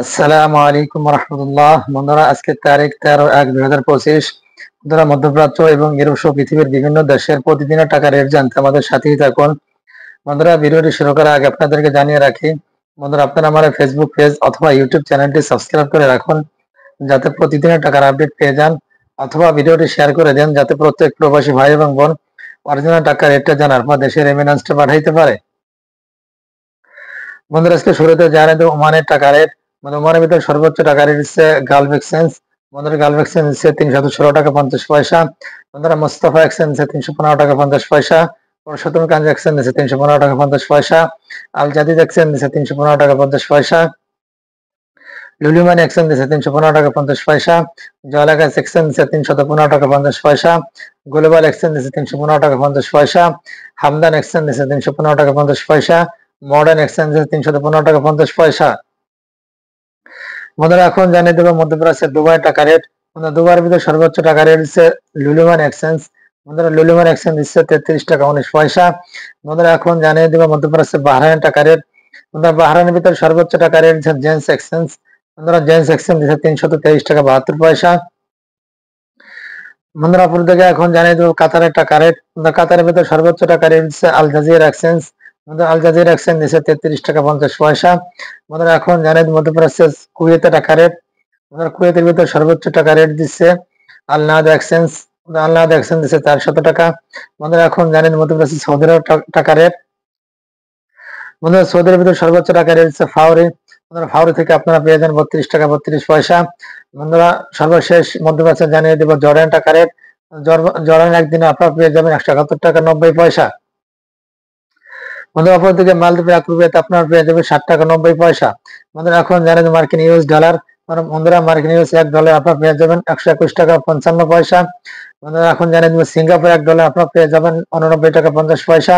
আসসালামু আলাইকুম রহমতুল্লাহ। বন্ধুরা, আজকে তারিখ 13/1/2025। বন্ধুরা, মধ্যপ্রাচ্য এবং ইউরোপ সহ পৃথিবীর বিভিন্ন দেশের প্রতিদিনের টাকা রেট জানতে আমাদের সাথেই থাকুন। বন্ধুরা, ভিডিওটি শুরু করার আগে আপনাদেরকে জানিয়ে রাখি, বন্ধুরা, আপনারা আমার ফেসবুক পেজ অথবা ইউটিউব চ্যানেলটি সাবস্ক্রাইব করে রাখুন, যাতে প্রতিদিনের টাকার আপডেট পেয়ে যান, অথবা ভিডিওটি শেয়ার করে দেন, যাতে প্রত্যেক প্রবাসী ভাই এবং বোন অরিজিনাল টাকার রেটটা জানার পর দেশের রেমিটেন্সটা পাঠাইতে পারে। বন্ধুরা, আজকে শুরুতে জানিয়ে দেব ওমানের টাকা রেট। ওমানের ভিতরে সর্বোচ্চ টাকা রেট হচ্ছে গালফ এক্সচেঞ্জ। বন্ধুরা, গালফ এক্সচেঞ্জ হচ্ছে 316 টাকা 50 পয়সা। বন্ধুরা, মোস্তফা এক্সচেঞ্জ হচ্ছে 315 টাকা 50 পয়সা। পুরুষোত্তম গঞ্জ এক্সচেঞ্জ হচ্ছে 315 টাকা 50 পয়সা। আল জাদিদ এক্সচেঞ্জ হচ্ছে 315 টাকা 50 পয়সা। লুলিমান এক্সচেঞ্জ হচ্ছে 315 টাকা 50 পয়সা। জয়লাগাস এক্সচেঞ্জ হচ্ছে 315 টাকা 50 পয়সা। গ্লোবাল এক্সচেঞ্জ হচ্ছে 315 টাকা 50 পয়সা। হামদান এক্সচেঞ্জ হচ্ছে 315 টাকা 50 পয়সা। মডার্ন এক্সচেঞ্জ হচ্ছে 315 টাকা 50 পয়সা। বন্ধুরা, এখন জানিয়ে দেবো মধ্যপ্রাচ্যের দুবাই টাকা রেট। দুবাইয়ের ভিতরে সর্বোচ্চ টাকা রেট হচ্ছে লুলিমান এক্সচেঞ্জ। বন্ধুরা, লুলিমান এক্সচেঞ্জ হচ্ছে 33 টাকা 19 পয়সা। বন্ধুরা, এখন জানিয়ে দেবো মধ্যপ্রাচ্যের বাহরাইন টাকা রেট। বন্ধুরা, বাহরাইনের ভিতরে সর্বোচ্চ টাকা রেট হচ্ছে জেন্স এক্সচেঞ্জ। বন্ধুরা, জেন্স এক্সচেঞ্জ হচ্ছে 323 টাকা 72 পয়সা। বন্ধুরা, অপর দিকে এখন জানিয়ে দেবো কাতারের টাকা রেট। কাতারের ভিতরে সর্বোচ্চ টাকা রেট হচ্ছে Al Jazeera exchange. Al Jazeera exchange হচ্ছে 33 টাকা 50 পয়সা। বন্ধুরা, এখন জানিয়ে দেবো মধ্যপ্রাচ্যের কুয়েতের টাকা রেট। কুয়েতের ভিতরে সর্বোচ্চ টাকা রেট দিচ্ছে আল নাহদা এক্সচেঞ্জ। আল নাহদা এক্সচেঞ্জ দিচ্ছে 400 টাকা। বন্ধুরা, এখন জানেন মধ্যপ্রাচ্যের সৌদি আরব টাকা রেট। বন্ধুরা, সৌদির ভিতরে সর্বোচ্চ টাকা রেট হচ্ছে ফাউরি। বন্ধুরা, ফাউরি থেকে আপনারা পেয়ে যান 32 টাকা 32 পয়সা। বন্ধুরা, সর্বশেষ মধ্যপ্রাচ্যে জানিয়ে দেব জর্ডান টাকা রেট। জর্ডান একদিনে আপনারা পেয়ে যাবেন 171 টাকা 90 পয়সা। বন্ধুরা, অপরদিকে মালদ্বীপের 1 রুপিয়াতে আপনারা পেয়ে যাবেন 60 টাকা 90 পয়সা। বন্ধুরা, এখন জানেন মার্কিন ইউএস ডলার। বন্ধুরা, মার্কিন ইউএস $1 আপনারা পেয়ে যাবেন 121 টাকা 55 পয়সা। বন্ধুরা, এখন জানিয়ে দেব সিঙ্গাপুর $1 আপনারা পেয়ে যাবেন 89 টাকা 50 পয়সা।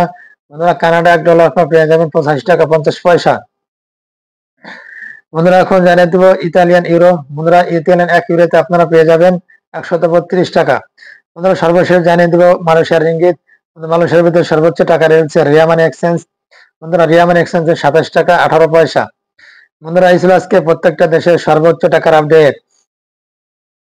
বন্ধুরা, কানাডা $1 আপনারা পেয়ে যাবেন 85 টাকা 50 পয়সা। বন্ধুরা, এখন জানিয়ে দেব ইতালিয়ান ইউরো। বন্ধুরা, ইতালিয়ান 1 ইউরোতে আপনারা পেয়ে যাবেন 132 টাকা। বন্ধুরা, সর্বশেষ জানিয়ে দেব মালয়েশিয়ার রিঙ্গিত। মালয়েশিয়ার ভিতরে সর্বোচ্চ টাকা রেট হচ্ছে রিয়া মানি এক্সচেঞ্জ। বন্ধুরা, রিয়া মানি এক্সচেঞ্জের 27 টাকা 18 পয়সা। বন্ধুরা, এই ছিল আজকে প্রত্যেকটা দেশের সর্বোচ্চ টাকার আপডেট।